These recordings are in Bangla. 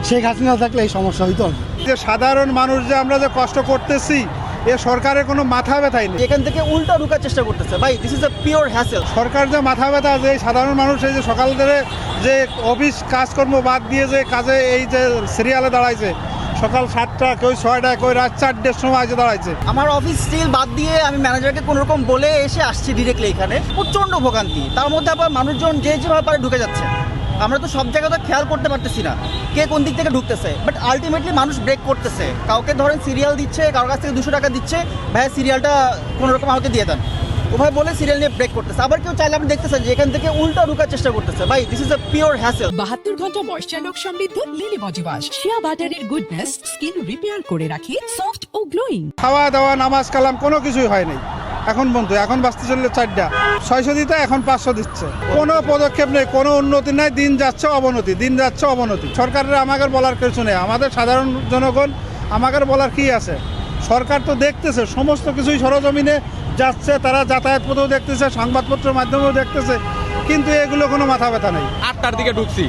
শেখ হাসিনা থাকলে এই সমস্যা হইতো না। যে সাধারণ মানুষ যে আমরা যে কষ্ট করতেছি এ সরকারের কোনো মাথা ব্যথাই নেই। এখান থেকে উল্টা ঢোকার চেষ্টা করতেছে। ভাই this is a pure hassle. সরকার যে মাথা ব্যথা যে সাধারণ মানুষ এই যে সকাল ধরে যে অফিস কাজকর্ম বাদ দিয়ে যে কাজে এই যে সিরিয়ালে দাঁড়াইছে, সকাল 7টা কেউ 6টা কেউ রাত 4টের সময় যে দাঁড়াইছে। আমার অফিস স্টিল বাদ দিয়ে আমি ম্যানেজারকে কোনো রকম বলে এসে আসছি ডিরেক্টলি এখানে। প্রচণ্ড ভোগান্তি, তার মধ্যে আবার মানুষজন যে যেভাবে পারে ঢুকে যাচ্ছে। আমরা তো সব জায়গায় তো খেয়াল করতে পারতেছি না কে কোন দিক থেকে ঢুকতেছে, বাট আলটিমেটলি মানুষ ব্রেক করতেছে। কাউকে ধরেন সিরিয়াল দিচ্ছে, কারোর কাছ থেকে 200 টাকা দিচ্ছে, ভাই সিরিয়ালটা কোনো রকম আমাকে দিয়ে দেন, ওভাবে বলে সিরিয়াল নিয়ে ব্রেক করতেছে। আবার কেউ চাইলে আপনি দেখতেছেন যে এখান থেকে উল্টা ঢোকার চেষ্টা করতেছে। ভাই this is a pure hassle. 72 ঘন্টা ময়েশ্চার লক সমৃদ্ধ লিলি বডি ওয়াশ, শিয়া বাটারের গুডনেস স্কিন রিপেয়ার করে রাখে সফট ও গ্লোয়িং। খাওয়া দাওয়া নামাজ কালাম কোনো কিছুই হয়নি এখন বন্ধু। এখন বাঁচতে চললে 4টা 600 দিতে এখন 500 দিচ্ছে। কোনো পদক্ষেপ নেই, কোনো উন্নতি নাই, দিন যাচ্ছে অবনতি, দিন যাচ্ছে অবনতি। সরকারের আমাদের বলার কিছু নেই, আমাদের সাধারণ জনগণ আমাদের বলার কি আছে? সরকার তো দেখতেছে সমস্ত কিছুই সরজমিনে যাচ্ছে, তারা যাতায়াত পথেও দেখতেছে, সংবাদপত্রের মাধ্যমেও দেখতেছে, কিন্তু এগুলো কোনো মাথা ব্যথা নেই। 8টার দিকে ঢুকছি,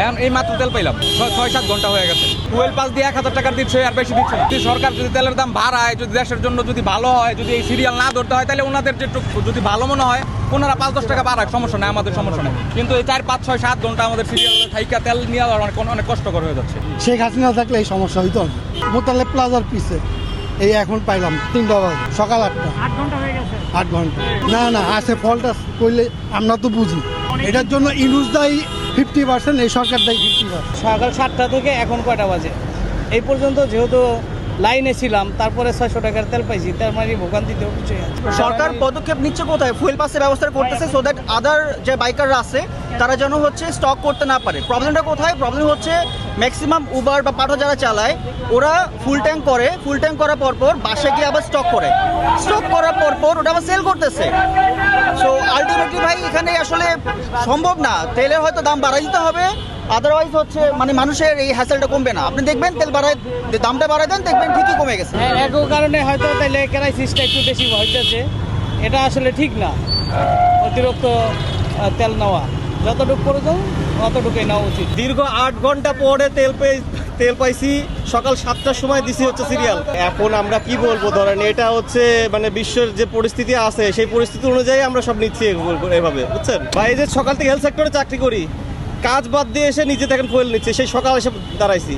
এখন এই মাত্র তেল পাইলাম, 6-7 ঘন্টা হয়ে গেছে। ফুয়েল পাস দিয়ে 1000 টাকা দিচ্ছে, আর বেশি দিচ্ছে না। যদি সরকার যদি তেলের দাম বাড়ায়, যদি দেশের জন্য যদি ভালো হয়, যদি এই সিরিয়াল না ধরতে হয়, তাহলে ওনাদের যেটুকু যদি ভালো মনে হয় ওনারা 5-10 টাকা বাড়াক, সমস্যা নেই, আমাদের সমস্যা নেই। কিন্তু এই 4-5-6-7 ঘন্টা আমাদের সিরিয়াল থাইকা তেল নিয়ে অনেক কষ্টকর হয়ে যাচ্ছে। শেখ হাসিনা থাকলে এই সমস্যা হইতো না। মোতালেব প্লাজার পিছে এই এখন পাইলাম 3টা বাজে, সকাল 8টা। 8 ঘন্টা হয়ে গেছে। 8 ঘন্টা না না আছে, ফলটা করলে আমরা তো বুঝি। এটার জন্য ইউজ দায়ী 50%, এই সরকার দায়ী 50%। সকাল 7টা থেকে এখন কয়টা বাজে এই পর্যন্ত যেহেতু লাইনে ছিলাম, তারপরে 600 টাকার তেল পাইছি, তার মানে ভোগান্তিতেও কিছুই আছে। সরকার পদক্ষেপ নিচ্ছে কোথায়? ফুয়েল পাসের ব্যবস্থা করতেছে সো দ্যাট আদার যে বাইকাররা আছে তারা যেন হচ্ছে স্টক করতে না পারে। প্রবলেমটা কোথায়? প্রবলেম হচ্ছে ম্যাক্সিমাম উবার বা পাঠো যারা চালায় ওরা ফুল ট্যাঙ্ক করে, ফুল ট্যাঙ্ক করার পরপর বাসে গিয়ে আবার স্টক করে, স্টক করার পরপর ওটা আবার সেল করতেছে। সো আলটিমেটলি ভাই এখানে আসলে সম্ভব না, তেলের হয়তো দাম বাড়াই দিতে হবে, আদারওয়াইজ হচ্ছে মানে মানুষের এই হ্যাসেলটা কমবে না। আপনি দেখবেন তেল বাড়ায়, দামটা বাড়ায় দেন, দেখবেন ঠিকই কমে গেছে। হ্যাঁ, এক কারণে হয়তো তাইলে ক্রাইসিসটা একটু বেশি হইতেছে, এটা আসলে ঠিক না। অতিরিক্ত তেল নেওয়া যতটুকু প্রয়োজন অতটুকুই নেওয়া উচিত। দীর্ঘ 8 ঘন্টা পরে তেল পাইছি, সকাল 7টার সময় দিছি হচ্ছে সিরিয়াল। এখন আমরা কি বলবো, ধরেন এটা হচ্ছে মানে বিশ্বের যে পরিস্থিতি আছে সেই পরিস্থিতি অনুযায়ী আমরা সব নিচ্ছি এভাবে, বুঝছেন ভাই? এই যে সকাল থেকে হেলথ সেক্টরে চাকরি করি, কাজ বাদ দিয়ে এসে নিজে দেখেন ফুয়েল নিচ্ছে, সেই সকাল এসে দাঁড়াইছি।